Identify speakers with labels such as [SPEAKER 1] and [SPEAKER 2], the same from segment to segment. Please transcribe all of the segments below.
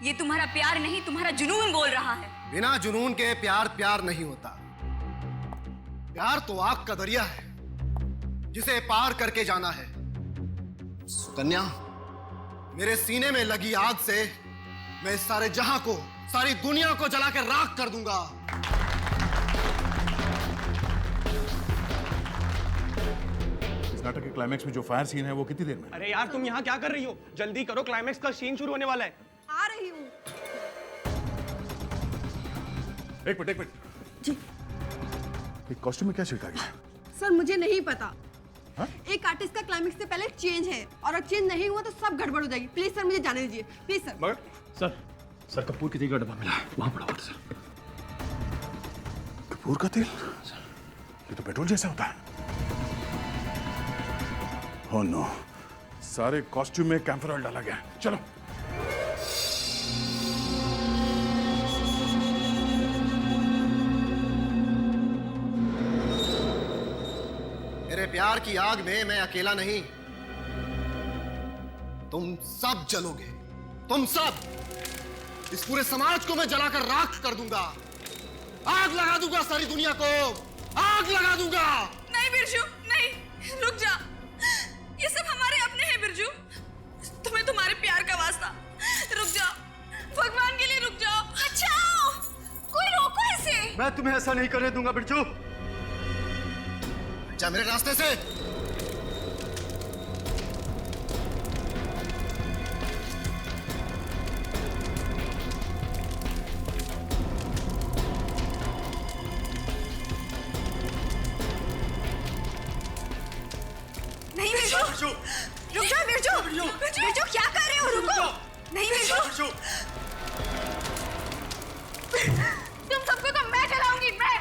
[SPEAKER 1] ये तुम्हारा प्यार नहीं, तुम्हारा जुनून बोल रहा है।
[SPEAKER 2] बिना जुनून के प्यार प्यार नहीं होता। प्यार तो आग का दरिया है जिसे पार करके जाना है। सुकन्या, मेरे सीने में लगी आग से मैं इस सारे जहां को, सारी दुनिया को जलाकर राख कर दूंगा।
[SPEAKER 3] इस नाटक के क्लाइमैक्स में जो फायर सीन है वो कितनी देर में?
[SPEAKER 4] अरे यार तुम यहाँ क्या कर रही हो? जल्दी करो, क्लाइमैक्स का सीन शुरू होने वाला है।
[SPEAKER 5] आ रही हूँ।
[SPEAKER 3] एक मिनट
[SPEAKER 5] जी
[SPEAKER 3] कॉस्ट्यूम में क्या छिड़का गया?
[SPEAKER 5] सर मुझे नहीं पता।
[SPEAKER 3] हाँ?
[SPEAKER 5] एक आर्टिस्ट का क्लाइमेक्स से पहले चेंज है और अगर चेंज नहीं हुआ तो सब गड़बड़ हो जाएगी। प्लीज सर मुझे जाने दीजिए, प्लीज सर।
[SPEAKER 4] मगर सर कपूर की तेल का डब्बा मिला है, वहां पड़ा हुआ है सर।
[SPEAKER 3] कपूर का तेल? ये तो पेट्रोल जैसा होता है। ओह नो, सारे कॉस्ट्यूम में कैम्फर ऑयल डाला गया। चलो।
[SPEAKER 2] मेरे प्यार की आग में मैं अकेला नहीं, तुम सब जलोगे। तुम सब। इस पूरे समाज को मैं जलाकर राख कर दूंगा। आग लगा दूंगा सारी दुनिया को, आग लगा दूंगा।
[SPEAKER 1] नहीं बिरजू, नहीं, रुक जा। ये सब हमारे अपने हैं बिरजू। तुम्हें तुम्हारे प्यार का वास्ता। रुक जाओ, भगवान के लिए रुक जाओ। बचाओ, कोई रोको इसे।
[SPEAKER 4] मैं तुम्हें ऐसा नहीं करने दूंगा बिरजू।
[SPEAKER 2] जा मेरे रास्ते से।
[SPEAKER 1] नहीं बिरजू, रुक जाओ बिरजू। बिरजू क्या कर रहे हो? रुको। नहीं बिरजू, तुम सबको तो मैं जलाऊंगी। मैं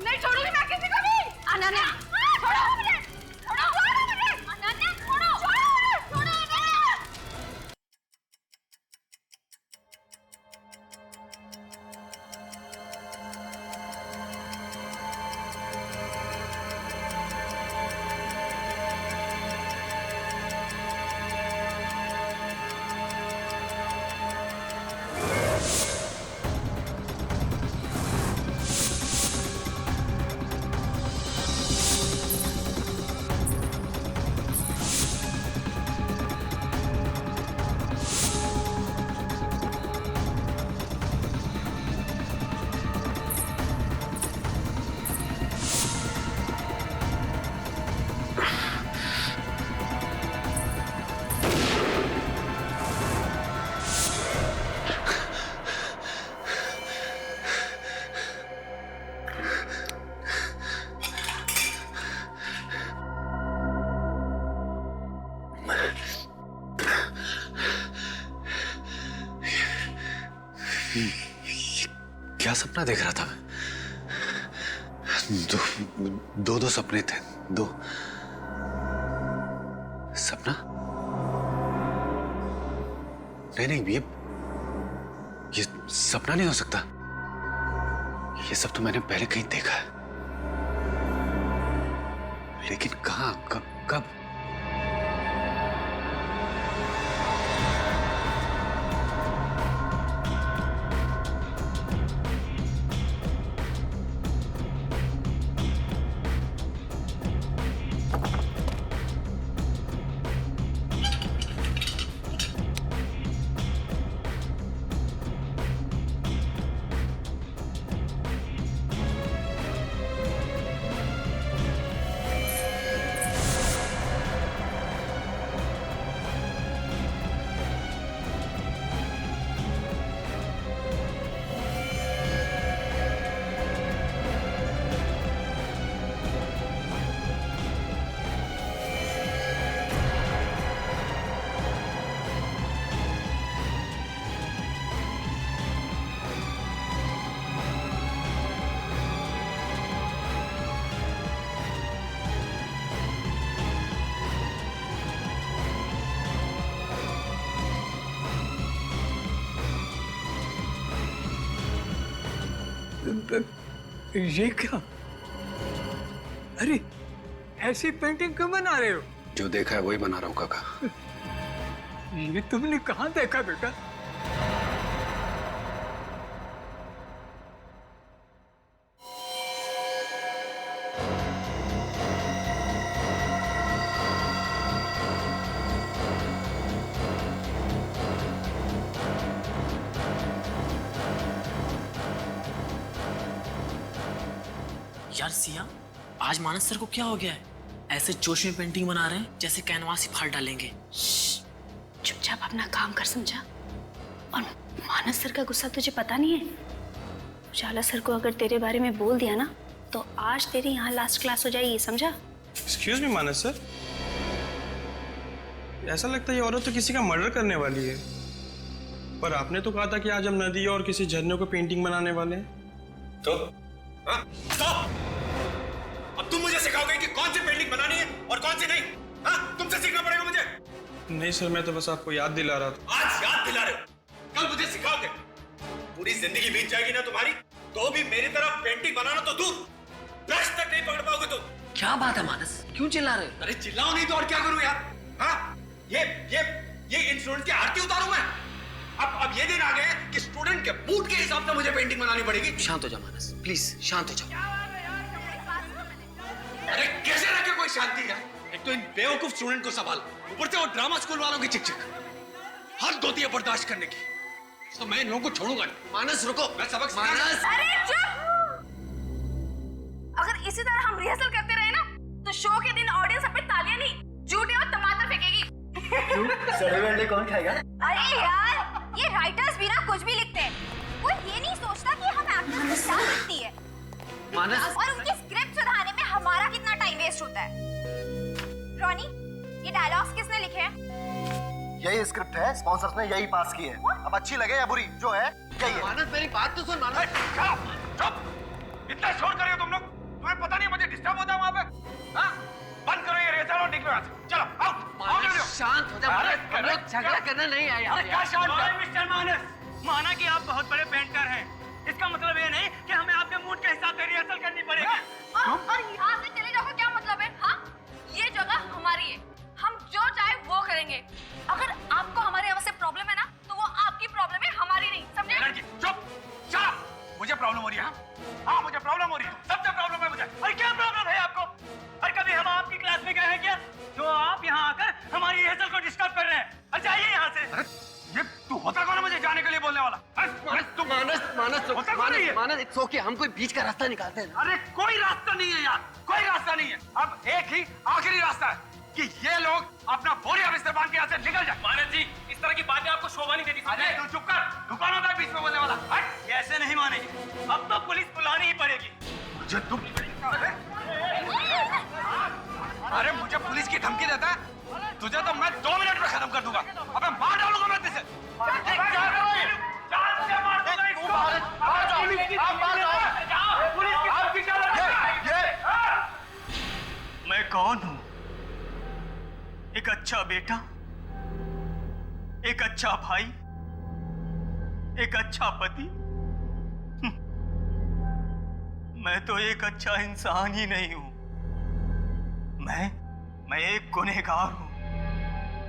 [SPEAKER 1] नहीं छोड़ूंगी मैं किसी को भी। अनन्या छोड़ो मुझे, छोड़ो मुझे। अनन्या छोड़ो, छोड़ो मुझे।
[SPEAKER 6] क्या सपना देख रहा था मैं? दो सपने थे। दो सपना? नहीं, ये सपना नहीं हो सकता। ये सब तो मैंने पहले कहीं देखा है, लेकिन कहाँ, कब?
[SPEAKER 7] ये क्या? अरे ऐसी पेंटिंग क्यों बना रहे हो?
[SPEAKER 6] जो देखा है वही बना रहा हूँ काका।
[SPEAKER 7] ये तुमने कहाँ देखा बेटा?
[SPEAKER 8] यार सिया, आज मानस सर को क्या हो गया है? ऐसे जोश में पेंटिंग बना रहे हैं जैसे कैनवास ही फाड़ डालेंगे।
[SPEAKER 9] चुपचाप अपना काम कर, समझा? और मानस सर का गुस्सा तुझे पता नहीं है? उजाला सर को अगर तेरे बारे में बोल दिया ना तो आज तेरी यहाँ लास्ट क्लास हो जाएगी, समझा?
[SPEAKER 10] एक्सक्यूज मी मानस सर, ऐसा लगता है ये औरत तो किसी का मर्डर करने वाली है। पर आपने तो कहा था कि आज हम नदी और किसी झरने को पेंटिंग बनाने वाले हैं।
[SPEAKER 6] तो अब तुम मुझे सिखाओगे कि कौन सी पेंटिंग बनानी है और कौन सी नहीं? हाँ, तुमसे सीखना पड़ेगा मुझे।
[SPEAKER 10] नहीं सर, मैं तो बस आपको याद दिला रहा था।
[SPEAKER 6] आज याद दिला रहे हो, कल मुझे सिखाओगे। पूरी जिंदगी बीत जाएगी ना तुम्हारी, तो भी मेरी तरफ पेंटिंग बनाना तो दूर, ब्रश तक नहीं पकड़ पाओगे तुम।
[SPEAKER 8] क्या बात है मानस, क्यों चिल्ला रहे हो?
[SPEAKER 6] अरे चिल्लाओ नहीं तो और क्या करूं यार? हाँ, ये इन स्टूडेंट की आरती उतारूं मैं? अब ये दिन आ गए कि स्टूडेंट के मूड के हिसाब से मुझे पेंटिंग बनानी पड़ेगी।
[SPEAKER 8] शांत हो जा मानस, प्लीज शांत हो जाओ।
[SPEAKER 6] अरे कैसे रखे कोई शांति है? एक तो इन बेवकूफ स्टूडेंट को संभाल, ऊपर से वो ड्रामा स्कूल वालों की चिक-चिक। हद होती है बर्दाश्त करने की, तो मैं इन लोगों को छोड़ूंगा नहीं।
[SPEAKER 8] मानस रुको,
[SPEAKER 6] मैं सबक
[SPEAKER 8] मानस।
[SPEAKER 1] अरे चुप! अगर इसी तरह हम रिहर्सल करते रहे ना तो शो के दिन ऑडियंस हम पे तालियां नहीं, जूते और टमाटर फेंकेगी।
[SPEAKER 7] सड़े वेल्डे कौन खाएगा?
[SPEAKER 9] अरे यार, ये राइटर्स भी ना कुछ भी लिखते हैं, कोई ये नहीं सोचता कि हम एक्टर्स को क्या लिखती है
[SPEAKER 8] मानस,
[SPEAKER 9] और उनकी स्क्रिप्ट सुधारने में हमारा कितना टाइम वेस्ट होता है। रॉनी, ये डायलॉग्स किसने लिखे हैं?
[SPEAKER 2] यही स्क्रिप्ट है, स्पॉन्सर्स ने यही पास की है। अब अच्छी लगे या बुरी, जो है यही है।
[SPEAKER 8] मानस मेरी बात तो सुन। मानस
[SPEAKER 6] चुप! इतना शोर कर रहे हो तुम लोग, तुम्हें पता नहीं मुझे डिस्टर्ब होता है वहां पे? हाँ? बंद करो ये रिहर्सल और निकलो यहाँ से। चलो आओ, आओ जल्दी।
[SPEAKER 8] शांत हो जा मानस, हम लोग झगड़ा करने नहीं आए यहाँ।
[SPEAKER 6] क्या शांत है?
[SPEAKER 7] मिस्टर मानस, माना कि आप बहुत बड़े पेंटर हैं, इसका मतलब ये नहीं कि हमें आपके मूड के हिसाब से रिहर्सल करनी पड़ेगी।
[SPEAKER 1] और यहाँ से चले जाओ, क्या मतलब है? हाँ, ये जगह हमारी है, हम जो चाहे वो करेंगे। अगर आपको हमारे यहाँ से प्रॉब्लम है ना तो वो आपकी प्रॉब्लम है, हमारी नहीं, समझे?
[SPEAKER 6] चुप! चुप! मुझे प्रॉब्लम हो रही है। हाँ, मुझे प्रॉब्लम हो रही है, सबसे प्रॉब्लम है मुझे।
[SPEAKER 7] अरे क्या प्रॉब्लम है आपको? अरे कभी हम आपकी क्लास में गए हैं क्या जो आप यहाँ आकर हमारी रिहर्सल को डिस्टर्ब कर रहे हैं? अरे जाइए यहाँ से।
[SPEAKER 6] अरे ये तू होता कौन है मुझे जाने के लिए बोलने वाला?
[SPEAKER 8] मानस
[SPEAKER 6] होता कौन है ये?
[SPEAKER 8] मानस, इट्स ओके, हम कोई बीच का रास्ता निकालते हैं।
[SPEAKER 6] अरे कोई रास्ता नहीं है यार, कोई रास्ता नहीं है। अब एक ही आखिरी रास्ता है कि ये लोग अपना बोरिया बिस्तर बांध के यहाँ से निकल जाए।
[SPEAKER 7] मानस जी, इस तरह की बातें आपको शोभा नहीं देती।
[SPEAKER 6] अरे तू चुप कर, दुकान होता है बीच में बोलने वाला। हट!
[SPEAKER 7] ये ऐसे नहीं मानेगी, अब तो पुलिस बुलानी ही पड़ेगी।
[SPEAKER 6] मुझे तुम अरे मुझे पुलिस की धमकी देता है? तुझे तो मैं 2 मिनट में खत्म कर दूंगा। अबे मार डालूंगा मैं तुझे।
[SPEAKER 7] मैं कौन हूँ? एक अच्छा बेटा, एक अच्छा भाई, एक अच्छा पति। मैं तो एक अच्छा इंसान ही नहीं हूं। मैं एक गुनहगार हूं।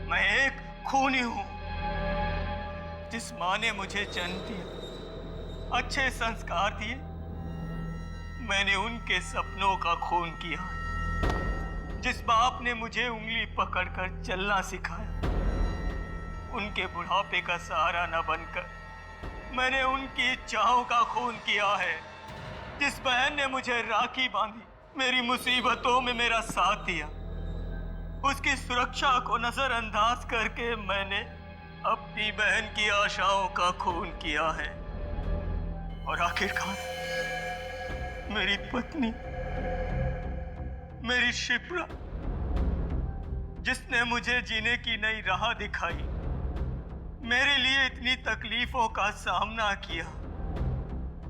[SPEAKER 7] मैं एक खूनी हूं। जिस माँ ने मुझे जन्म दिया, अच्छे संस्कार दिए, मैंने उनके सपनों का खून किया। जिस बाप ने मुझे उंगली पकड़कर चलना सिखाया, उनके बुढ़ापे का सहारा न बनकर मैंने उनकी इच्छाओं का खून किया है। जिस बहन ने मुझे राखी बांधी, मेरी मुसीबतों में मेरा साथ दिया, उसकी सुरक्षा को नजरअंदाज करके मैंने अपनी बहन की आशाओं का खून किया है। और आखिरकार मेरी पत्नी, मेरी शिप्रा, जिसने मुझे जीने की नई राह दिखाई, मेरे लिए इतनी तकलीफों का सामना किया,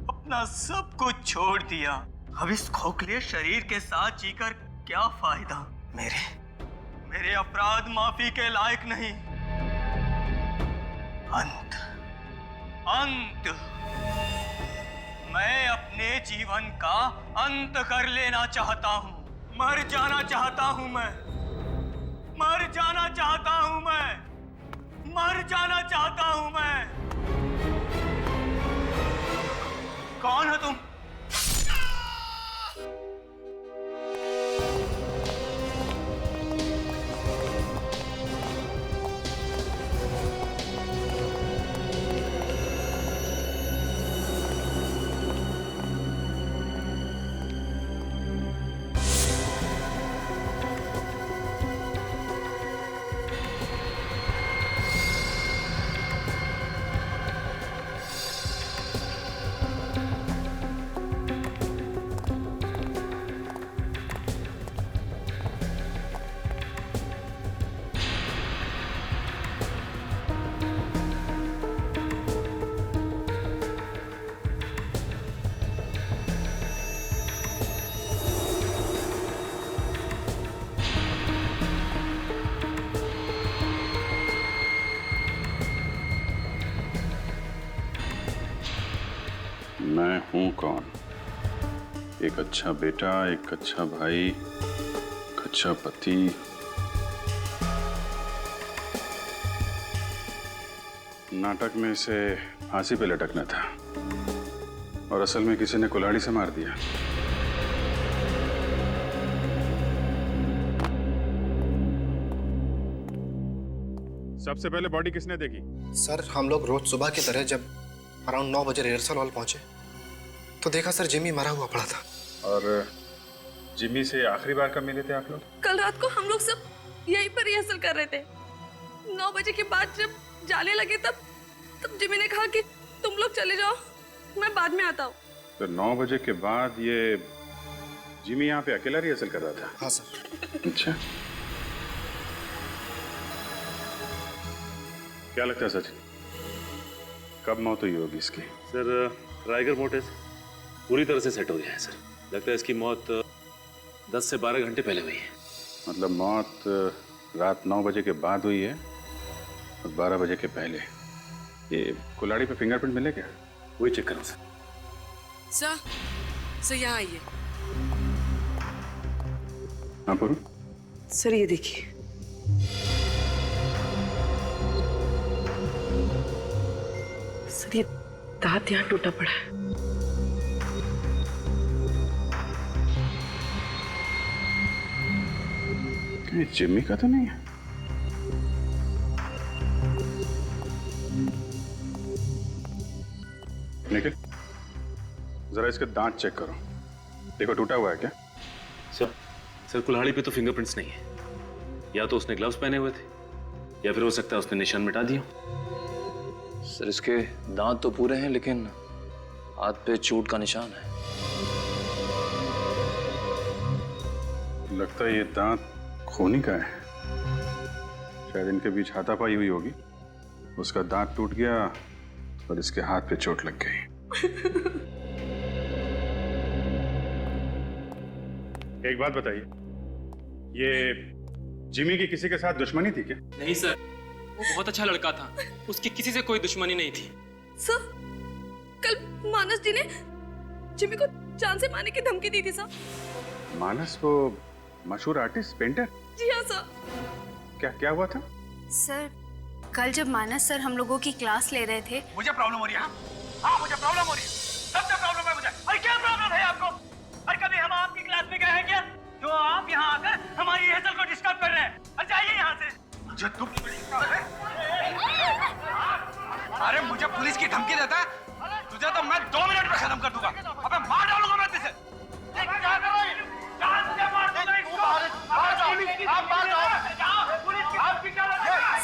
[SPEAKER 7] अपना सब कुछ छोड़ दिया। अब इस खोखले शरीर के साथ जीकर क्या फायदा? मेरे अपराध माफी के लायक नहीं। अंत। मैं अपने जीवन का अंत कर लेना चाहता हूं। मर जाना चाहता हूं मैं। मर जाना चाहता हूं मैं। मर जाना चाहता हूं मैं। कौन हो तुम?
[SPEAKER 3] मैं हूं कौन? एक अच्छा बेटा, एक अच्छा भाई, एक अच्छा पति। नाटक में इसे फांसी पे लटकना था और असल में किसी ने कुल्हाड़ी से मार दिया। सबसे पहले बॉडी किसने देखी?
[SPEAKER 2] सर हम लोग रोज सुबह की तरह जब अराउंड 9 बजे रिहर्सल हॉल पहुंचे तो देखा सर जिमी मरा हुआ पड़ा था।
[SPEAKER 3] और जिमी से आखिरी बार कब मिले थे आप लोग?
[SPEAKER 1] कल रात को हम लोग सब यहीं पर रिहर्सल कर रहे थे। 9 बजे के बाद जब जाने लगे तब जिमी ने कहा कि तुम लोग चले जाओ, मैं बाद में आता हूँ।
[SPEAKER 3] तो 9 बजे के बाद ये जिमी यहाँ पे अकेला रिहर्सल कर रहा था?
[SPEAKER 2] हाँ सर।
[SPEAKER 3] अच्छा, क्या लगता है सचिन, कब मौत हुई होगी इसकी?
[SPEAKER 11] सर राइगर मोर्टिस पूरी तरह से सेट हो गया है सर। लगता है इसकी मौत 10 से 12 घंटे पहले हुई है।
[SPEAKER 3] मतलब मौत रात 9 बजे के बाद हुई है और 12 बजे के पहले। ये कुल्हाड़ी पे फिंगरप्रिंट मिले क्या?
[SPEAKER 11] वही चेक करो सर।
[SPEAKER 1] सर यहाँ आइए।
[SPEAKER 3] हाँ पूरू?
[SPEAKER 1] सर ये देखिए। सर ये दांत यहाँ टूटा पड़ा है।
[SPEAKER 3] ये जिमी का तो नहीं है? निखिल, जरा इसके दांत चेक करो, देखो टूटा हुआ है क्या?
[SPEAKER 11] सर कुल्हाड़ी पे तो फिंगरप्रिंट्स नहीं है। या तो उसने ग्लव्स पहने हुए थे या फिर हो सकता है उसने निशान मिटा दिया।
[SPEAKER 12] सर इसके दांत तो पूरे हैं लेकिन हाथ पे चोट का निशान है।
[SPEAKER 3] लगता है ये दांत खूनी का है। शायद इनके बीच हाथापाई हुई होगी, उसका दांत टूट गया और इसके हाथ पे चोट लग गई। एक बात बताइए, ये जिमी की किसी के साथ दुश्मनी थी क्या?
[SPEAKER 8] नहीं सर, वो बहुत अच्छा लड़का था, उसकी किसी से कोई दुश्मनी नहीं थी।
[SPEAKER 1] सर कल मानस जी ने जिमी को जान से मारने की धमकी दी थी सर।
[SPEAKER 3] मानस वो मशहूर आर्टिस्ट पेंटर?
[SPEAKER 1] जी हाँ सर।
[SPEAKER 3] क्या हुआ था?
[SPEAKER 9] सर कल जब मानस सर हम लोगों की क्लास ले रहे थे।
[SPEAKER 7] मुझे प्रॉब्लम हो रही है। हाँ मुझे प्रॉब्लम हो रही है, सबसे प्रॉब्लम है मुझे। अरे क्या प्रॉब्लम है आपको? अरे कभी हम आपकी क्लास में गए हैं क्या जो आप यहाँ आकर हमारी रिहर्सल को डिस्टर्ब कर रहे हैं? अरे जाइए यहाँ से। मुझे तुम अरे मुझे पुलिस की धमकी देता है तुझे तो मैं 2 मिनट में खत्म कर दूंगा। अबे मार डालूंगा मैं तुझे।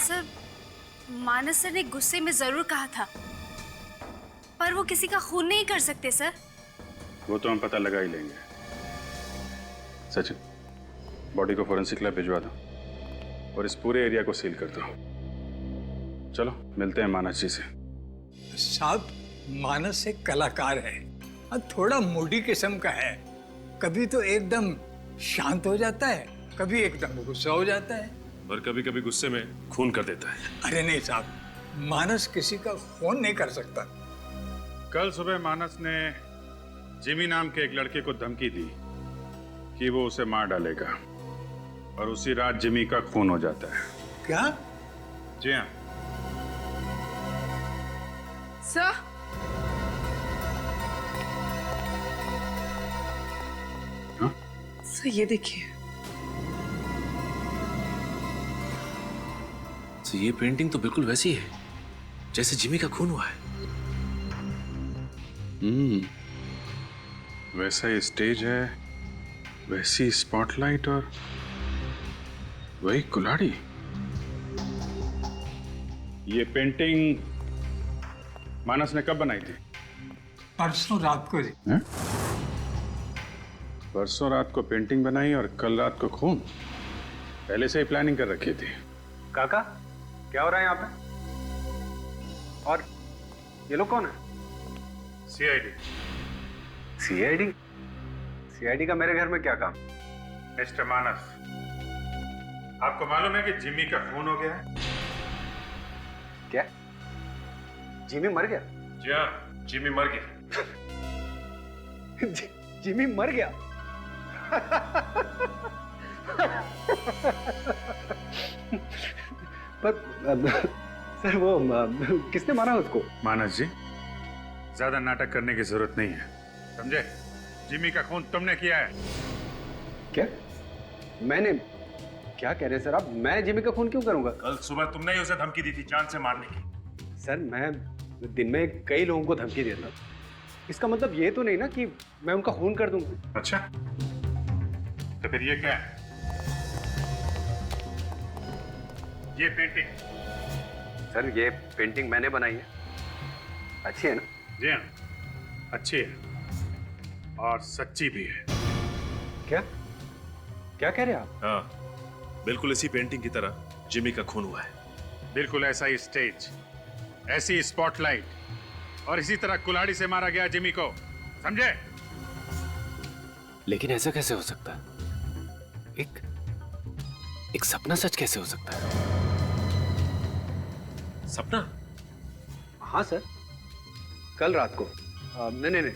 [SPEAKER 9] सर मानस सर ने गुस्से में जरूर कहा था, पर वो किसी का खून नहीं कर सकते सर।
[SPEAKER 3] वो तो हम पता लगा ही लेंगे। सचिन, बॉडी को फोरेंसिक लैब भिजवा दो और इस पूरे एरिया को सील कर दो। चलो मिलते हैं मानस जी से।
[SPEAKER 13] साहब मानस एक कलाकार है और थोड़ा मूडी किस्म का है। कभी तो एकदम शांत हो जाता है, कभी एकदम गुस्सा हो जाता है
[SPEAKER 11] और कभी कभी गुस्से में खून कर देता है।
[SPEAKER 13] अरे नहीं साहब, मानस किसी का खून नहीं कर सकता।
[SPEAKER 3] कल सुबह मानस ने जिमी नाम के एक लड़के को धमकी दी कि वो उसे मार डालेगा और उसी रात जिमी का खून हो जाता है।
[SPEAKER 13] क्या?
[SPEAKER 3] जी हाँ
[SPEAKER 1] सर। सर ये देखिए।
[SPEAKER 11] तो ये पेंटिंग तो बिल्कुल वैसी है जैसे जिमी का खून हुआ है।
[SPEAKER 3] वैसा ही स्टेज है, वैसी स्पॉटलाइट और वही कुल्हाड़ी। ये पेंटिंग मानस ने कब बनाई थी?
[SPEAKER 13] परसों रात को।
[SPEAKER 3] परसों रात को पेंटिंग बनाई और कल रात को खून? पहले से ही प्लानिंग कर रखी थी।
[SPEAKER 10] काका क्या हो रहा है यहाँ पे? और ये लोग कौन है?
[SPEAKER 3] सीआईडी।
[SPEAKER 10] सीआईडी? सीआईडी का मेरे घर में क्या काम?
[SPEAKER 3] मिस्टर मानस, आपको मालूम है कि जिमी का खून हो गया है?
[SPEAKER 10] क्या? जिमी मर गया?
[SPEAKER 3] जी हाँ, जिमी मर गया।
[SPEAKER 14] जिमी मर गया। पर सर वो किसने मारा उसको?
[SPEAKER 3] मानस जी, ज्यादा नाटक करने की जरूरत नहीं है, समझे? जिमी का खून तुमने किया है।
[SPEAKER 14] क्या? मैंने? क्या कह रहे हैं सर आप? मैं जिमी का खून क्यों करूंगा?
[SPEAKER 3] कल सुबह तुमने ही उसे धमकी दी थी जान से मारने की।
[SPEAKER 14] सर मैं दिन में कई लोगों को धमकी देता, इसका मतलब ये तो नहीं ना कि मैं उनका खून कर दूंगा।
[SPEAKER 3] अच्छा, तो फिर ये क्या है? ये पेंटिंग?
[SPEAKER 14] सर ये पेंटिंग मैंने बनाई है। अच्छी है ना?
[SPEAKER 3] जी हाँ, अच्छी है और सच्ची भी है।
[SPEAKER 14] क्या क्या कह रहे हैं आप?
[SPEAKER 11] हाँ, बिल्कुल इसी पेंटिंग की तरह जिमी का खून हुआ है।
[SPEAKER 3] बिल्कुल ऐसा ही स्टेज, ऐसी स्पॉटलाइट और इसी तरह कुल्हाड़ी से मारा गया जिमी को, समझे?
[SPEAKER 12] लेकिन ऐसा कैसे हो सकता है? एक सपना सच कैसे हो सकता है?
[SPEAKER 11] सपना?
[SPEAKER 14] हाँ सर, कल रात को नहीं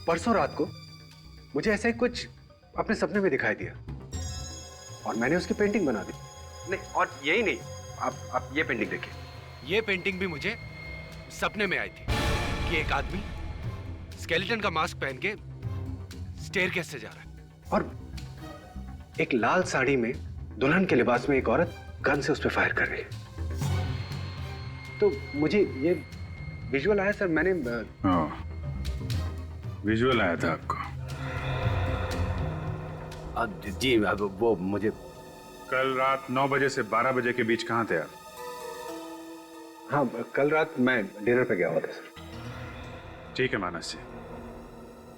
[SPEAKER 14] परसों रात को मुझे ऐसा ही कुछ अपने सपने में दिखाई दिया और मैंने उसकी पेंटिंग बना दी। नहीं, और यही नहीं, आप ये पेंटिंग देखिए। ये पेंटिंग भी मुझे सपने में आई थी कि एक आदमी स्केलेटन का मास्क पहन के स्टेयरकेस से जा रहा है और एक लाल साड़ी में दुल्हन के लिबास में एक औरत गन से उस पर फायर कर रही है। तो मुझे ये विजुअल आया सर। मैंने
[SPEAKER 3] विजुअल आया था आपको?
[SPEAKER 14] जी वो मुझे
[SPEAKER 3] कल रात 9 बजे से 12 बजे के बीच कहाँ थे आप?
[SPEAKER 14] हाँ, कल रात मैं डिनर पे गया हुआ था सर।
[SPEAKER 3] ठीक है मानस जी,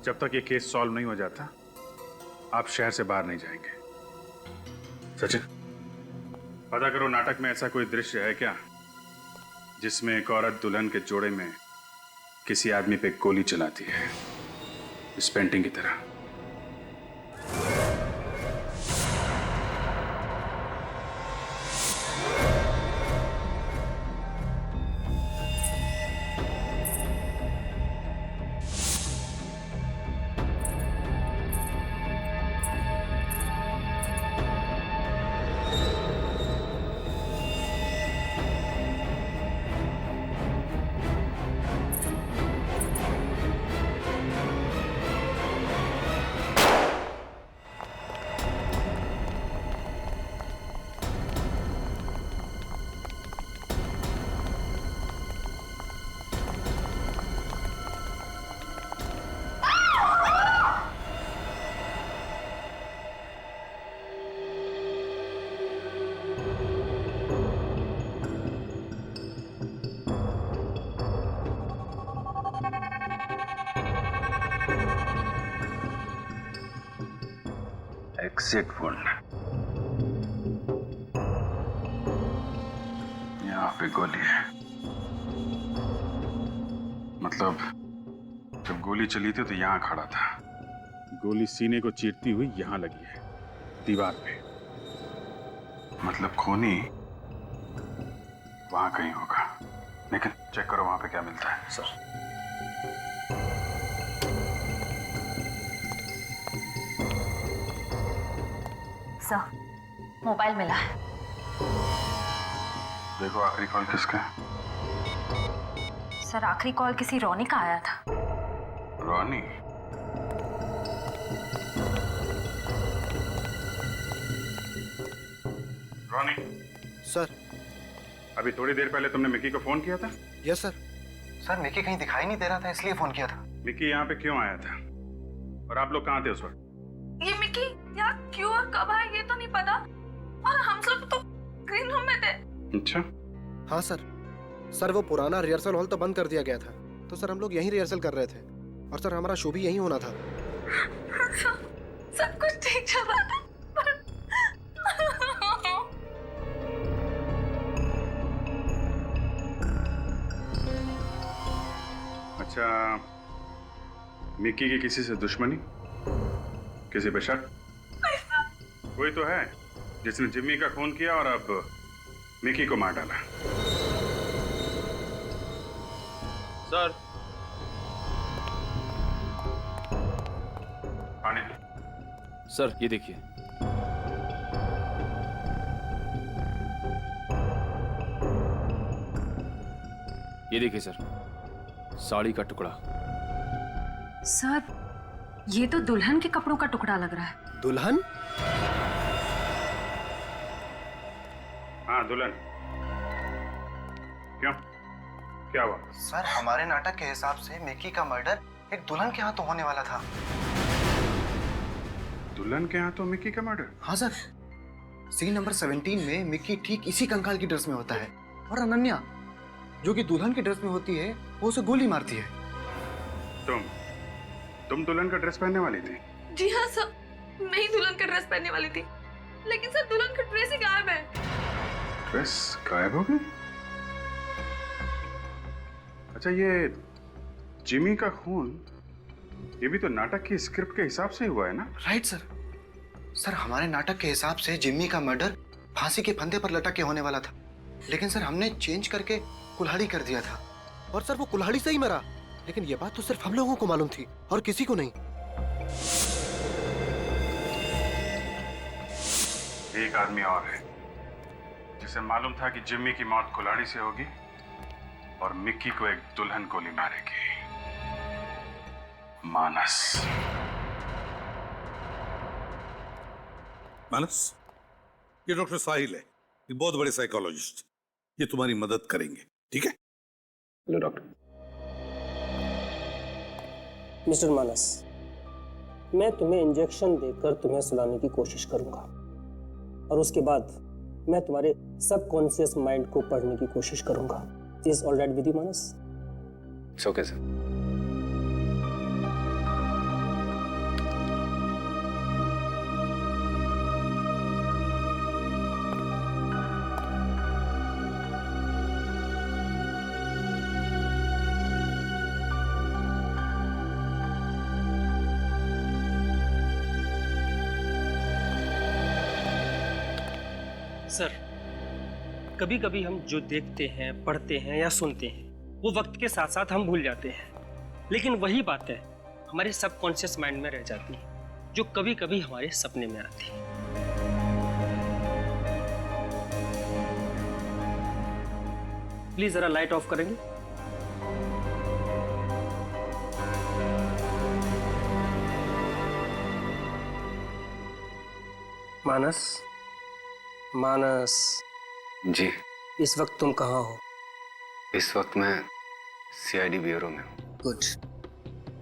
[SPEAKER 3] जब तक ये केस सॉल्व नहीं हो जाता आप शहर से बाहर नहीं जाएंगे। सचिन, पता करो नाटक में ऐसा कोई दृश्य है क्या जिसमें एक औरत दुल्हन के जोड़े में किसी आदमी पे गोली चलाती है, इस पेंटिंग की तरह। एग्जिट वन, यहाँ पे गोली है। मतलब जब गोली चली थी तो यहाँ खड़ा था, गोली सीने को चीरती हुई यहाँ लगी है दीवार पे। मतलब खूनी वहां कहीं होगा, लेकिन चेक करो वहां पे क्या मिलता है। सर
[SPEAKER 15] मोबाइल मिला है।
[SPEAKER 3] देखो आखिरी कॉल किसका है?
[SPEAKER 15] सर आखिरी कॉल किसी रोनी का आया था।
[SPEAKER 3] रोनी? रोनी?
[SPEAKER 2] सर
[SPEAKER 3] अभी थोड़ी देर पहले तुमने मिकी को फोन किया था?
[SPEAKER 2] Yes sir. सर मिकी कहीं दिखाई नहीं दे रहा था, इसलिए फोन किया था।
[SPEAKER 3] मिकी यहाँ पे क्यों आया था और आप लोग कहाँ थे उस वक्त?
[SPEAKER 1] ये मिकी यहाँ क्यों और कब आया ये तो नहीं पता, और हम सब तो ग्रीन रूम में थे।
[SPEAKER 3] अच्छा।
[SPEAKER 2] हाँ सर। सर वो पुराना रिहर्सल हॉल तो बंद कर दिया गया था, तो सर हम लोग यहीं रिहर्सल कर रहे थे और सर हमारा शो भी यहीं होना था।
[SPEAKER 1] सब कुछ ठीक चल रहा था
[SPEAKER 3] अच्छा, मिकी की किसी से दुश्मनी, किसी पे शक? कोई तो है जिसने जिम्मी का खून किया और अब मिकी को मार डाला।
[SPEAKER 10] सर
[SPEAKER 11] सर ये देखिए। ये देखिए सर, साड़ी का टुकड़ा।
[SPEAKER 15] सर, ये तो दुल्हन के कपड़ों का टुकड़ा लग रहा है।
[SPEAKER 2] दुल्हन?
[SPEAKER 3] हाँ दुल्हन। क्यों, क्या हुआ?
[SPEAKER 2] सर, हमारे नाटक के हिसाब से मिकी का मर्डर एक दुल्हन के हाथों होने वाला था।
[SPEAKER 3] दुल्हन के हाथों मिकी का मर्डर?
[SPEAKER 2] हाँ सर, सीन नंबर 17 में मिकी ठीक इसी कंकाल की ड्रेस में होता है और अनन्या जो कि दुल्हन की ड्रेस में होती है वो उसे गोली मारती है।
[SPEAKER 3] तुम दुल्हन का ड्रेस पहनने वाली थी?
[SPEAKER 1] जी हाँ सर, मैं ही दुल्हन का ड्रेस पहनने वाली थी, लेकिन सर दुल्हन का ड्रेस ही गायब है।
[SPEAKER 3] ड्रेस गायब हो गई? अच्छा, ये जिमी का खून ये भी तो नाटक की स्क्रिप्ट के हिसाब से हुआ है ना?
[SPEAKER 2] Right sir. सर, हमारे नाटक के हिसाब से जिम्मी का मर्डर फांसी के फंदे पर लटक के होने वाला था, लेकिन सर हमने चेंज करके कुल्हाड़ी कर दिया था। और सर वो कुल्हाड़ी से ही मरा, लेकिन ये बात तो सिर्फ हम लोगों को मालूम थी और किसी को नहीं।
[SPEAKER 3] एक आदमी और है जिसे मालूम था कि जिम्मी की मौत कुल्हाड़ी से होगी और मिक्की को एक दुल्हन गोली मारेगी। मानस।
[SPEAKER 16] मानस, ये डॉक्टर साहिल है, ये बहुत बड़े साइकोलॉजिस्ट, ये तुम्हारी मदद करेंगे, ठीक है?
[SPEAKER 17] Hello doctor.
[SPEAKER 18] मिस्टर मानस, मैं तुम्हें इंजेक्शन देकर तुम्हें सुलाने की कोशिश करूंगा और उसके बाद मैं तुम्हारे सबकॉन्शियस माइंड को पढ़ने की कोशिश करूंगा। Is all right with you Manas?
[SPEAKER 12] It's okay sir.
[SPEAKER 18] Sir, कभी कभी हम जो देखते हैं, पढ़ते हैं या सुनते हैं वो वक्त के साथ साथ हम भूल जाते हैं, लेकिन वही बातें हमारे सबकॉन्शियस माइंड में रह जाती हैं जो कभी कभी हमारे सपने में आती हैं। प्लीज जरा लाइट ऑफ करेंगे? मानस, मानस
[SPEAKER 12] जी।
[SPEAKER 18] इस वक्त तुम कहाँ हो?
[SPEAKER 12] इस वक्त मैं सीआईडी ब्यूरो में हूँ।
[SPEAKER 18] गुड।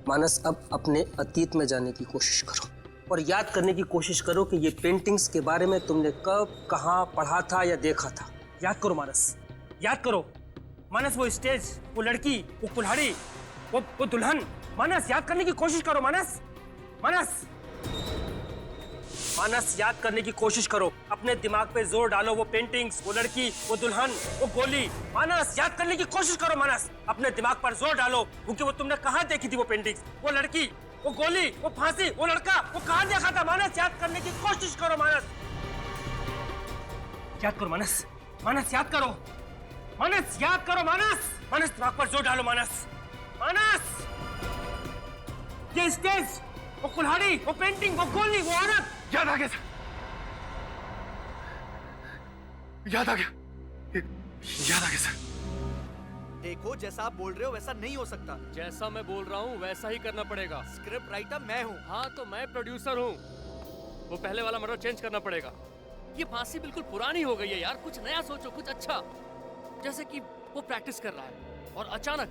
[SPEAKER 18] मानस, अब अपने अतीत में जाने की कोशिश करो और याद करने की कोशिश करो कि ये पेंटिंग्स के बारे में तुमने कब, कहाँ पढ़ा था या देखा था। याद करो मानस, याद करो मानस। वो स्टेज, वो लड़की, वो कुल्हाड़ी, वो दुल्हन। मानस, याद करने की कोशिश करो मानस। मानस, मानस, याद करने की कोशिश करो। अपने दिमाग पे जोर डालो। वो पेंटिंग्स, वो लड़की, वो दुल्हन, वो गोली। मानस, याद करने की कोशिश करो मानस। अपने दिमाग पर जोर डालो, क्योंकि वो तुमने कहाँ देखी थी वो पेंटिंग्स, वो लड़की, वो गोली, वो फांसी, वो लड़का, वो कहाँ देखा था। मानस, याद करने की कोशिश करो मानस। याद करो मानस। मानस, याद करो। मानस, याद करो मानस। मानस, दिमाग पर जोर डालो मानस। मानस, ये स्टेज, वो कुल्हाड़ी, वो पेंटिंग, वो गोली, वो औरत।
[SPEAKER 2] याद आ गया सर, याद आ गया, याद आ गया सर।
[SPEAKER 19] देखो, जैसा आप बोल रहे हो वैसा नहीं हो सकता।
[SPEAKER 20] जैसा मैं बोल रहा हूँ वैसा ही करना पड़ेगा।
[SPEAKER 19] स्क्रिप्ट राइटर मैं हूँ।
[SPEAKER 20] हाँ तो मैं प्रोड्यूसर हूँ। वो पहले वाला मर्डर चेंज करना पड़ेगा। ये फांसी बिल्कुल पुरानी हो गई है यार, कुछ नया सोचो, कुछ अच्छा। जैसे कि वो प्रैक्टिस कर रहा है और अचानक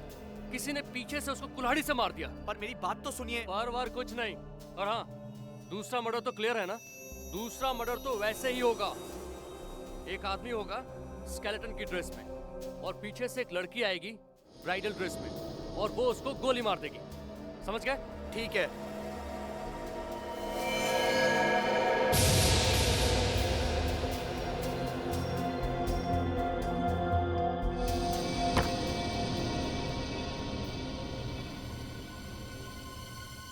[SPEAKER 20] किसी ने पीछे से उसको कुल्हाड़ी से मार दिया।
[SPEAKER 19] पर मेरी बात तो सुनिए।
[SPEAKER 20] बार बार कुछ नहीं। और हाँ, दूसरा मर्डर तो क्लियर है ना? दूसरा मर्डर तो वैसे ही होगा। एक आदमी होगा स्केलेटन की ड्रेस में और पीछे से एक लड़की आएगी ब्राइडल ड्रेस में और वो उसको गोली मार देगी। समझ गए?
[SPEAKER 19] ठीक है।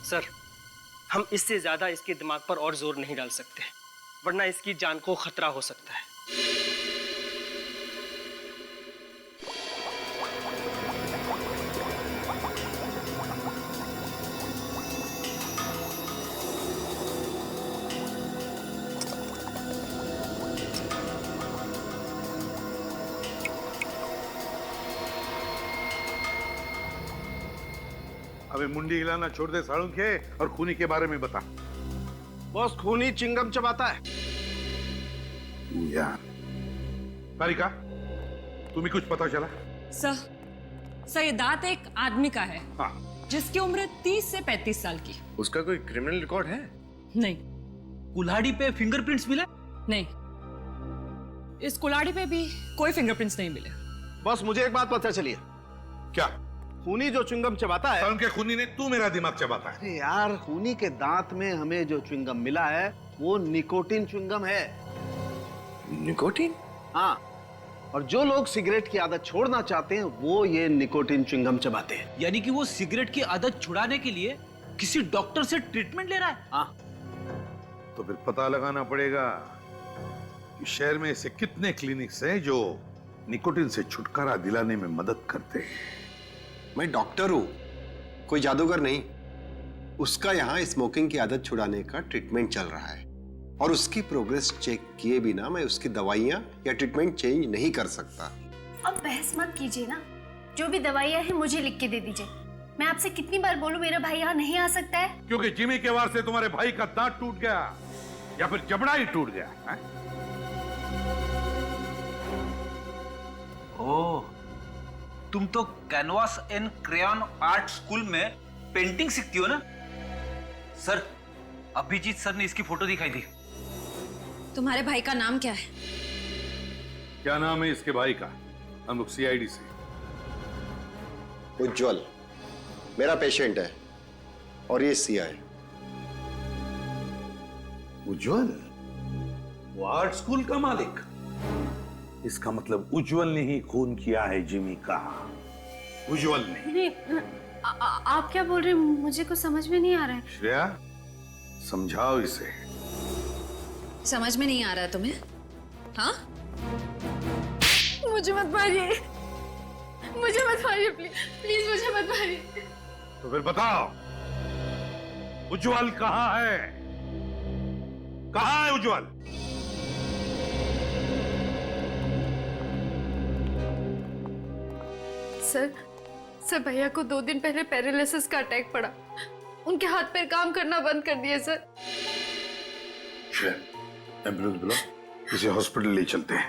[SPEAKER 18] सर, हम इससे ज्यादा इसके दिमाग पर और जोर नहीं डाल सकते, वरना इसकी जान को खतरा हो सकता है।
[SPEAKER 16] अबे मुंडी हिलाना छोड़ दे साळुंखे और खूनी के बारे में बता।
[SPEAKER 2] बॉस खूनी चिंगम चबाता है।
[SPEAKER 16] यार तारिका, तुम्हें कुछ पता चला?
[SPEAKER 17] सर ये दांत एक आदमी का है।
[SPEAKER 16] हाँ।
[SPEAKER 17] जिसकी उम्र 30 से 35 साल की।
[SPEAKER 14] उसका कोई क्रिमिनल रिकॉर्ड है?
[SPEAKER 17] नहीं।
[SPEAKER 8] कुल्हाड़ी पे फिंगरप्रिंट्स मिले?
[SPEAKER 17] नहीं, इस कुल्हाड़ी पे भी कोई फिंगरप्रिंट्स नहीं मिले।
[SPEAKER 2] बॉस मुझे एक बात पता चली है।
[SPEAKER 16] क्या?
[SPEAKER 2] खूनी जो च्युइंगम चबाता है।
[SPEAKER 16] उनके खूनी ने तू मेरा दिमाग चबाता है।
[SPEAKER 2] अरे यार, खूनी के दांत में हमें जो च्युइंगम मिला है वो निकोटिन च्युइंगम है।
[SPEAKER 14] निकोटिन?
[SPEAKER 2] हाँ, और जो लोग सिगरेट की आदत छोड़ना चाहते हैं वो ये निकोटिन च्युइंगम चबाते हैं।
[SPEAKER 8] यानी कि वो सिगरेट की आदत छुड़ाने के लिए किसी डॉक्टर से ट्रीटमेंट ले रहा है?
[SPEAKER 2] हाँ।
[SPEAKER 16] तो फिर पता लगाना पड़ेगा कि शहर में ऐसे कितने क्लिनिक्स हैं जो निकोटिन से छुटकारा दिलाने में मदद करते हैं।
[SPEAKER 21] मैं डॉक्टर हूं, कोई जादूगर नहीं। उसका यहाँ स्मोकिंग की आदत छुड़ाने का ट्रीटमेंट चल रहा है और उसकी प्रोग्रेस चेक किए बिना मैं उसकी दवाइयाँ या ट्रीटमेंट चेंज नहीं कर सकता।
[SPEAKER 9] अब बहस मत कीजिए ना, जो भी दवाइयाँ हैं मुझे लिख के दे दीजिए। मैं आपसे कितनी बार बोलूं मेरा भाई यहाँ नहीं आ सकता है?
[SPEAKER 16] क्योंकि जिमी के वार से तुम्हारे भाई का दांत टूट गया या फिर जबड़ा ही टूट गया है?
[SPEAKER 7] ओह, तुम तो canvas and crayon art school में पेंटिंग सीखती हो ना? सर, अभिजीत सर ने इसकी फोटो दिखाई थी।
[SPEAKER 17] तुम्हारे भाई का नाम क्या है?
[SPEAKER 16] क्या नाम है इसके भाई का? हम लोग सीआईडी से।
[SPEAKER 21] उज्जवल मेरा पेशेंट है और ये सीआई।
[SPEAKER 16] उज्जवल वो आर्ट स्कूल का मालिक? इसका मतलब उज्जवल ने ही खून किया है जिमी का। उज्जवल ने।
[SPEAKER 9] नहीं, आप क्या बोल रहे हैं? मुझे कुछ समझ में नहीं आ रहा है।
[SPEAKER 16] श्रेया, समझाओ इसे।
[SPEAKER 17] समझ में नहीं आ रहा है तुम्हें? हाँ?
[SPEAKER 9] मुझे मत मारिए, मुझे मत मारिए, प्लीज मुझे मत मारिए।
[SPEAKER 16] तो फिर बताओ, उज्जवल कहाँ है? कहाँ है उज्जवल?
[SPEAKER 5] सर भैया को 2 दिन पहले पैरालिसिस का अटैक पड़ा। उनके हाथ पैर काम करना बंद कर दिए सर।
[SPEAKER 16] एम्बुलेंस बुलाओ, इसे हॉस्पिटल ले चलते हैं।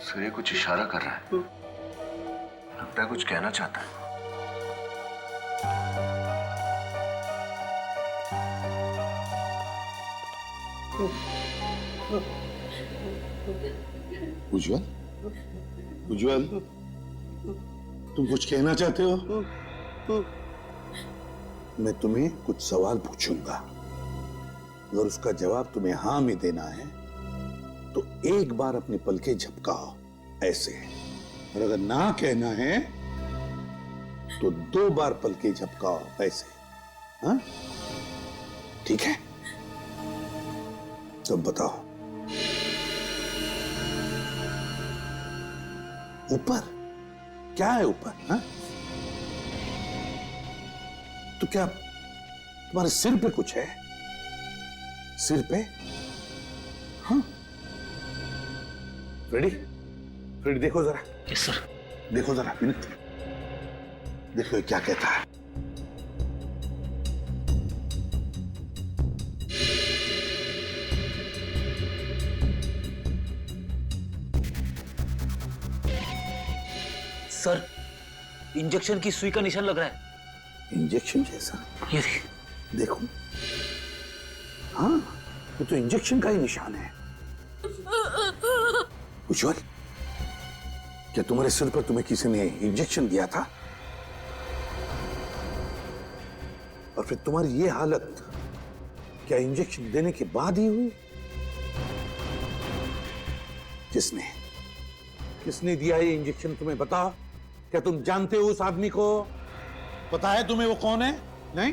[SPEAKER 12] सूर्य कुछ इशारा कर रहा है, लगता है कुछ कहना चाहता है।
[SPEAKER 16] उज्जवल, उज्जवल, तुम कुछ कहना चाहते हो? मैं तुम्हें कुछ सवाल पूछूंगा, अगर उसका जवाब तुम्हें हाँ में देना है तो एक बार अपनी पलकें झपकाओ ऐसे, और अगर ना कहना है तो 2 बार पलकें झपकाओ ऐसे। हाँ, ठीक है? तो बताओ, ऊपर क्या है? ऊपर? हाँ, तो क्या तुम्हारे सिर पे कुछ है? सिर पे? हाँ, रेडी? रेडी, देखो जरा।
[SPEAKER 8] Yes sir.
[SPEAKER 16] देखो जरा विनीत, देखो ये क्या कहता है।
[SPEAKER 8] सर, इंजेक्शन की सुई का निशान लग रहा है।
[SPEAKER 16] इंजेक्शन जैसा?
[SPEAKER 8] ये
[SPEAKER 16] देखो, हाँ, ये तो इंजेक्शन का ही निशान है। उज्जवल, क्या तुम्हारे सिर पर तुम्हें किसी ने इंजेक्शन दिया था? और फिर तुम्हारी ये हालत क्या इंजेक्शन देने के बाद ही हुई? किसने दिया ये इंजेक्शन तुम्हें बताओ? क्या तुम जानते हो उस आदमी को? पता है तुम्हें वो कौन है? नहीं?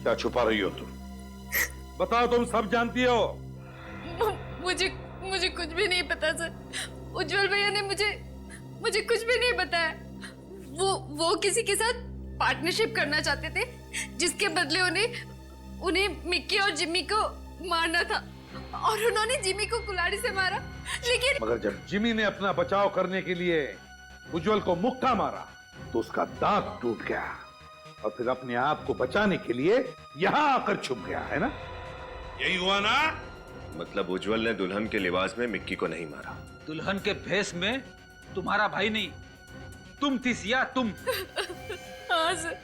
[SPEAKER 16] क्या छुपा रही हो तुम? बताओ, तुम सब जानती हो।
[SPEAKER 5] मुझे कुछ भी नहीं पता सर। उज्जवल भैया ने मुझे कुछ भी नहीं बताया। वो किसी के साथ पार्टनरशिप करना चाहते थे, जिसके बदले उन्हें मिक्की और जिमी को मारना था, और उन्होंने जिमी को कुल्हाड़ी से मारा। लेकिन
[SPEAKER 16] मगर जब जिमी ने अपना बचाव करने के लिए उज्जवल को मुक्का मारा तो उसका दांत टूट गया और फिर अपने आप को बचाने के लिए यहां आकर छुप गया, है ना?
[SPEAKER 4] यही हुआ ना? मतलब उज्जवल ने दुल्हन के लिबास में मिक्की को नहीं मारा।
[SPEAKER 7] दुल्हन के भेष में तुम्हारा भाई नहीं, तुम थी सिया, तुम।
[SPEAKER 5] हाँ सर।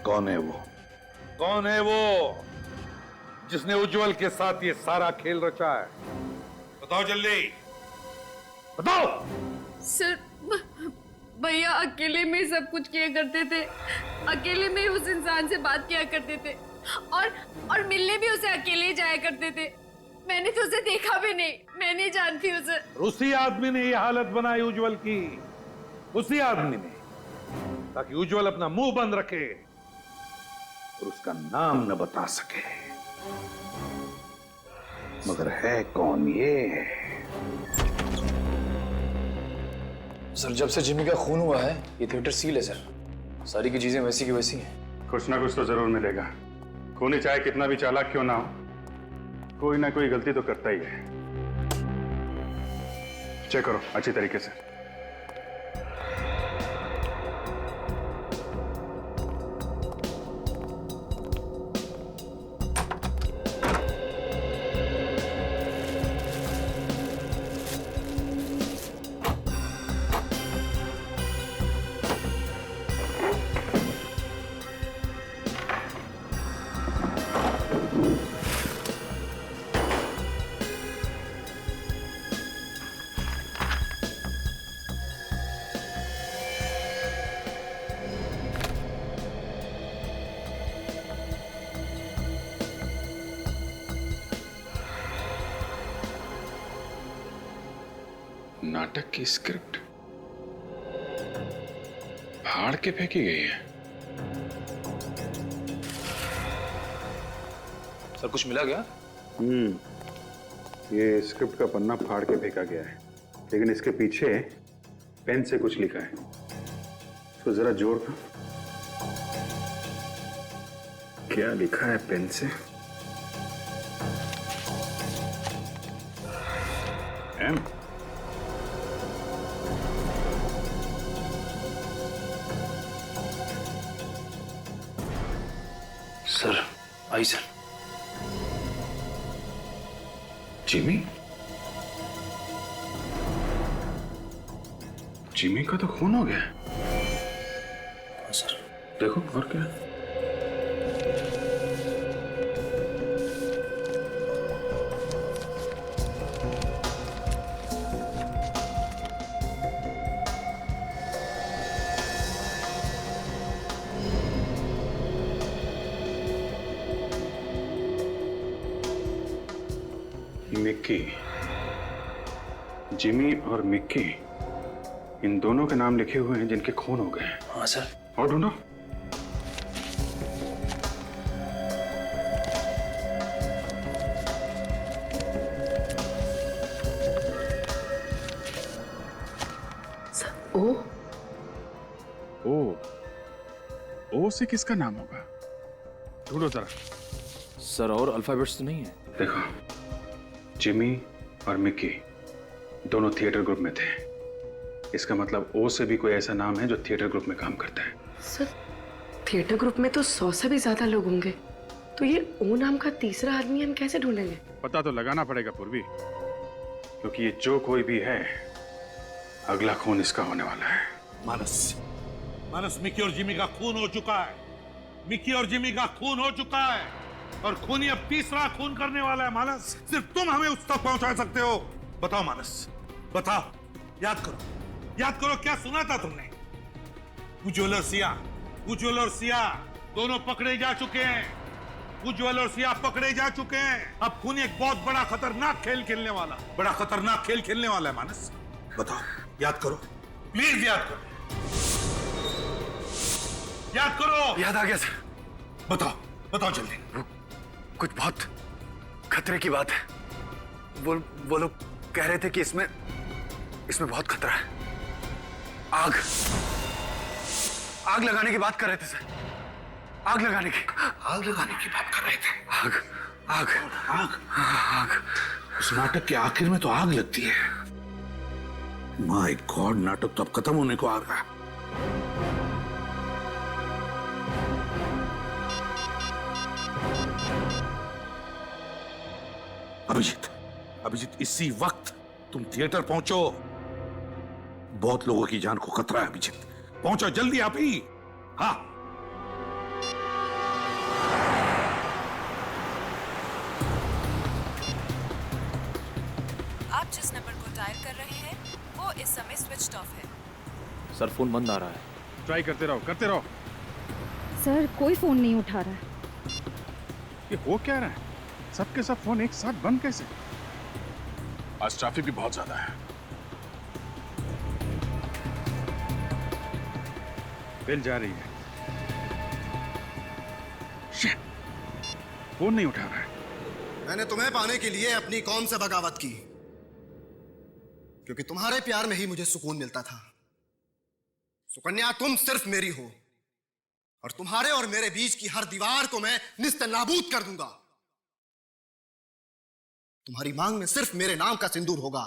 [SPEAKER 16] कौन है वो? कौन है वो जिसने उज्जवल के साथ ये सारा खेल रचा है? बताओ जल्दी, बताओ।
[SPEAKER 5] सर, भैया अकेले में सब कुछ किया करते थे, अकेले में उस इंसान से बात किया करते थे, और मिलने भी उसे अकेले जाया करते थे। मैंने तो उसे देखा भी नहीं, मैं नहीं जानती उसे।
[SPEAKER 16] उसी आदमी ने ये हालत बनाई उज्जवल की, उसी आदमी ने, ताकि उज्जवल अपना मुंह बंद रखे और उसका नाम न बता सके। मगर है कौन ये?
[SPEAKER 12] सर, जब से जिमी का खून हुआ है ये थिएटर सील है सर। सारी की चीजें वैसी की वैसी हैं।
[SPEAKER 3] कुछ ना कुछ तो जरूर मिलेगा। खूनी चाहे कितना भी चालाक क्यों ना हो, कोई ना कोई गलती तो करता ही है। चेक करो अच्छी तरीके से। नाटक की स्क्रिप्ट फाड़ के फेंकी गई है।
[SPEAKER 12] सर, कुछ मिला क्या?
[SPEAKER 3] ये स्क्रिप्ट का पन्ना फाड़ के फेंका गया है, लेकिन इसके पीछे पेन से कुछ लिखा है। इसको जरा जोड़ कर। क्या लिखा है पेन से? एम।
[SPEAKER 12] सर, आई सर।
[SPEAKER 3] जिमी? जिमी का तो खून हो गया।
[SPEAKER 12] सर
[SPEAKER 3] देखो और क्या। मिक्की, जिमी और मिक्की, इन दोनों के नाम लिखे हुए हैं जिनके खून हो गए हैं।
[SPEAKER 12] हाँ सर।
[SPEAKER 3] और ढूंढो। ओ से किसका नाम होगा? ढूंढो जरा।
[SPEAKER 12] सर, और अल्फाबेट्स तो नहीं है?
[SPEAKER 3] देखो, जिमी और मिक्की दोनों थिएटर ग्रुप में थे। इसका मतलब ओ से भी कोई ऐसा नाम है जो थिएटर ग्रुप में काम करता है।
[SPEAKER 22] सर, थिएटर ग्रुप में तो 100 से भी ज्यादा लोग होंगे, तो ये ओ नाम का तीसरा आदमी हम कैसे ढूंढेंगे?
[SPEAKER 3] पता तो लगाना पड़ेगा पूर्वी, क्योंकि ये जो कोई भी है, अगला खून इसका होने वाला है।
[SPEAKER 16] मानस, मिक्की और जिमी का खून हो चुका है। मिक्की और जिमी का खून हो चुका है और खूनी अब तीसरा खून करने वाला है। मानस, सिर्फ तुम हमें उस तक पहुंचा सकते हो। बताओ मानस, बताओ। याद करो क्या सुना था तुमने? उज्जवल और सिया दोनों पकड़े जा चुके हैं। उज्जवल और सिया पकड़े जा चुके हैं। अब खूनी एक बहुत बड़ा खतरनाक खेल खेलने वाला है। मानस, बताओ, याद करो, प्लीज याद करो।
[SPEAKER 21] याद आ गया सर।
[SPEAKER 16] बताओ जल्दी।
[SPEAKER 21] कुछ बहुत खतरे की बात है। वो लोग कह रहे थे कि इसमें बहुत खतरा है। आग लगाने की बात कर रहे थे सर। आग लगाने की बात कर रहे थे। आग आग आग आग।
[SPEAKER 16] उस नाटक के आखिर में तो आग लगती है। माय गॉड, नाटक तो अब खत्म होने को आ रहा है। अभिजीत, इसी वक्त तुम थिएटर पहुंचो। बहुत लोगों की जान को खतरा है अभिजीत, पहुंचो जल्दी आप ही। हाँ।
[SPEAKER 6] आप जिस नंबर को डायल कर रहे हैं वो इस समय स्विच्ड ऑफ है।
[SPEAKER 11] सर फोन बंद आ रहा है।
[SPEAKER 3] ट्राई करते रहो।
[SPEAKER 5] सर कोई फोन नहीं उठा रहा है।
[SPEAKER 3] ये हो क्या रहा है? सबके सब फोन एक साथ बंद कैसे? आज ट्रैफिक भी बहुत ज्यादा है। बेल जा रही है। शिट, फोन नहीं उठा रहा है।
[SPEAKER 2] मैंने तुम्हें पाने के लिए अपनी कौम से बगावत की, क्योंकि तुम्हारे प्यार में ही मुझे सुकून मिलता था। सुकन्या, तुम सिर्फ मेरी हो और तुम्हारे और मेरे बीच की हर दीवार को मैं निस्त नाबूद कर दूंगा। तुम्हारी मांग में सिर्फ मेरे नाम का सिंदूर होगा,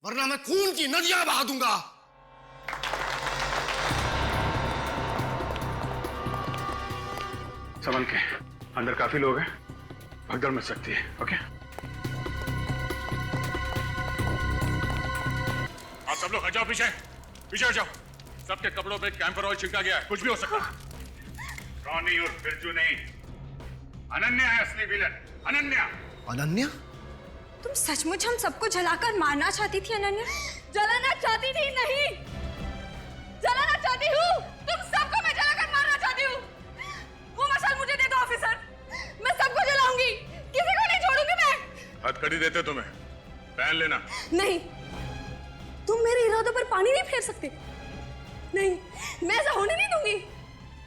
[SPEAKER 2] वरना मैं खून की नदियां बहा दूंगा।
[SPEAKER 3] संभल के, अंदर काफी लोग हैं, भगदड़ मच सकती है। ओके,
[SPEAKER 13] आप सब लोग हट जाओ, पीछे हट जाओ। सबके कपड़ों पे कैंपर ऑयल छिड़का गया है, कुछ भी हो सकता है। रॉनी और बिरजू नहीं, अनन्या है असली विलन।
[SPEAKER 2] अनन्या?
[SPEAKER 1] तुम सचमुच हम सबको जलाकर मारना चाहती थी अनन्या? जलाना चाहती थी? नहीं, जलाना चाहती हूँ। तुम सबको मैं जलाकर मारना चाहती हूँ। वो मशाल मुझे दे दो ऑफिसर, मैं सबको जलाऊंगी, किसी को नहीं छोड़ूंगी मैं।
[SPEAKER 13] हथकड़ी देते तुम्हें, पहन लेना।
[SPEAKER 1] नहीं, तुम मेरे इरादों पर पानी नहीं फेर सकते। नहीं, मैं ऐसा होने नहीं दूंगी,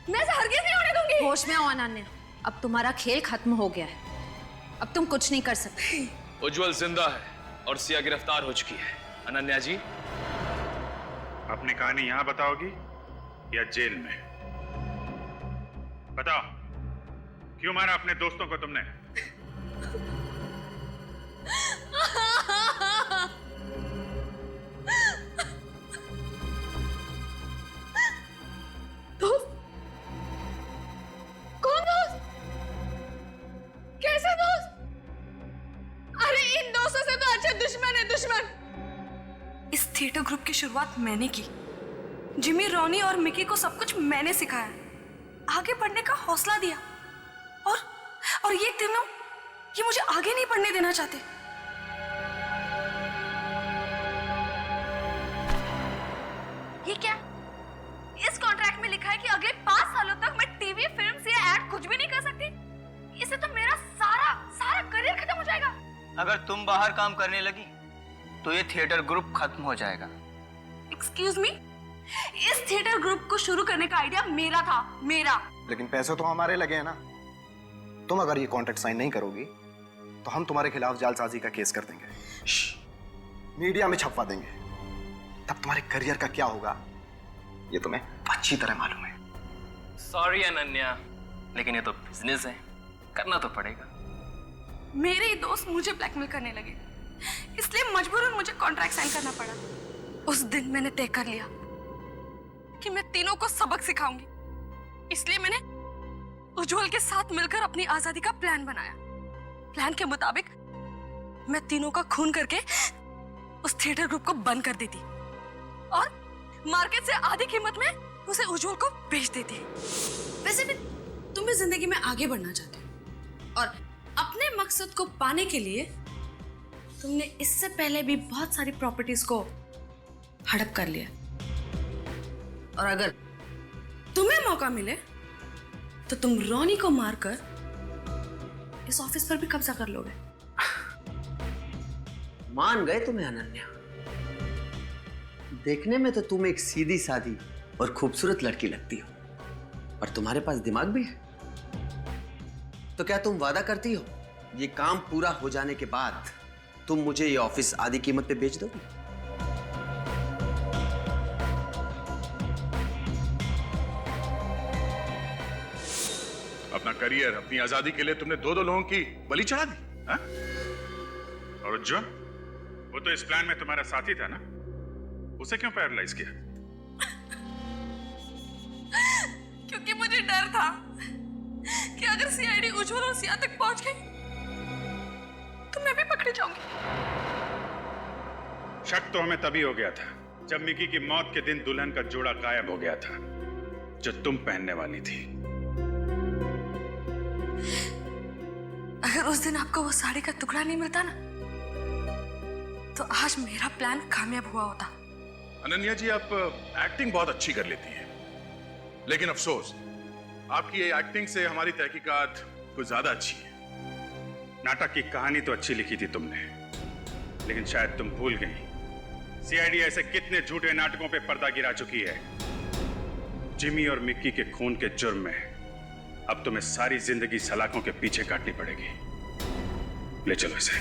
[SPEAKER 1] मैं ऐसा हरगिज़ नहीं होने दूंगी।
[SPEAKER 6] होश में आओ अनन्या, अब तुम्हारा खेल खत्म हो गया है। अब तुम कुछ नहीं कर सकते।
[SPEAKER 11] उज्जवल जिंदा है और सिया गिरफ्तार हो चुकी है। अनन्या जी,
[SPEAKER 3] अपनी कहानी यहां बताओगी या जेल में? बताओ, क्यों मारा अपने दोस्तों को तुमने?
[SPEAKER 1] दोस्त? कौन दोस्त? कैसे दोस्त? अरे इन दोस्तों से तो अच्छे दुश्मन है, दुश्मन। इस थिएटर ग्रुप की शुरुआत मैंने की। जिमी, रॉनी और मिकी को सब कुछ मैंने सिखाया, आगे बढ़ने का हौसला दिया, और ये तीनों, ये मुझे आगे नहीं बढ़ने देना चाहते। ये क्या? इस कॉन्ट्रैक्ट में लिखा है कि अगले 5 सालों तक मैं टीवी, फिल्म या एड कुछ भी नहीं कर सकती। इससे तो मेरा सारा करियर खत्म हो जाएगा।
[SPEAKER 7] अगर तुम बाहर काम करने लगी तो ये थिएटर ग्रुप खत्म हो जाएगा।
[SPEAKER 1] एक्सक्यूज मी, इस थिएटर ग्रुप को शुरू करने का आइडिया मेरा था, मेरा।
[SPEAKER 2] लेकिन पैसे तो हमारे लगे हैं ना। तुम अगर ये कॉन्ट्रैक्ट साइन नहीं करोगी तो हम तुम्हारे खिलाफ जालसाजी का केस कर देंगे, मीडिया में छपवा देंगे। तब तुम्हारे करियर का क्या होगा ये तुम्हें अच्छी तरह मालूम है।
[SPEAKER 8] सॉरी अनन्या, लेकिन ये तो बिजनेस है, करना तो पड़ेगा।
[SPEAKER 1] मेरे ही दोस्त मुझे ब्लैकमेल करने लगे, इसलिए मजबूरन मुझे कॉन्ट्रैक्ट साइन करना पड़ा। उस दिन मैंने तय कर लिया कि मैं तीनों को सबक सिखाऊंगी, इसलिए मैंने उज्जवल के साथ मिलकर अपनी आजादी का प्लान बनाया। प्लान के मुताबिक मैं तीनों का खून करके उस थिएटर ग्रुप को बंद कर देती और मार्केट से आधी कीमत में उसे उज्जवल को बेच देती। वैसे भी तुम भी जिंदगी में आगे बढ़ना चाहते हो और अपने मकसद को पाने के लिए तुमने इससे पहले भी बहुत सारी प्रॉपर्टीज को हड़प कर लिया, और अगर तुम्हें मौका मिले तो तुम रॉनी को मारकर इस ऑफिस पर भी कब्जा कर लोगे।
[SPEAKER 23] मान गए तुम्हें अनन्या। देखने में तो तुम एक सीधी सादी और खूबसूरत लड़की लगती हो, और तुम्हारे पास दिमाग भी है। तो क्या तुम वादा करती हो ये काम पूरा हो जाने के बाद तुम मुझे ये ऑफिस आधी कीमत पे बेच दोगी?
[SPEAKER 13] अपना करियर, अपनी आजादी के लिए तुमने दो लोगों की बलि चढ़ा दी, हा? और उज्जवल, वो तो इस प्लान में तुम्हारा साथी था ना, उसे क्यों पैरालाइज किया?
[SPEAKER 1] क्योंकि मुझे डर था कि अगर सीआईडी उज्जवल और सिया तक पहुंच गई तो मैं भी पकड़ी जाऊंगी।
[SPEAKER 3] शक तो हमें तभी हो गया था जब मिकी की मौत के दिन दुल्हन का जोड़ा गायब हो गया था जो तुम पहनने वाली थी।
[SPEAKER 1] अगर उस दिन आपको वो साड़ी का टुकड़ा नहीं मिलता ना, तो आज मेरा प्लान कामयाब हुआ होता।
[SPEAKER 13] अनन्या जी, आप एक्टिंग बहुत अच्छी कर लेती हैं, लेकिन अफसोस आपकी ये एक्टिंग से हमारी तहकीकात कुछ ज्यादा अच्छी है।
[SPEAKER 3] नाटक की कहानी तो अच्छी लिखी थी तुमने, लेकिन शायद तुम भूल गई सीआईडी ऐसे कितने झूठे नाटकों पे पर्दा गिरा चुकी है। जिमी और मिक्की के खून के जुर्म में अब तुम्हें सारी जिंदगी सलाखों के पीछे काटनी पड़ेगी। ले चलो इसे।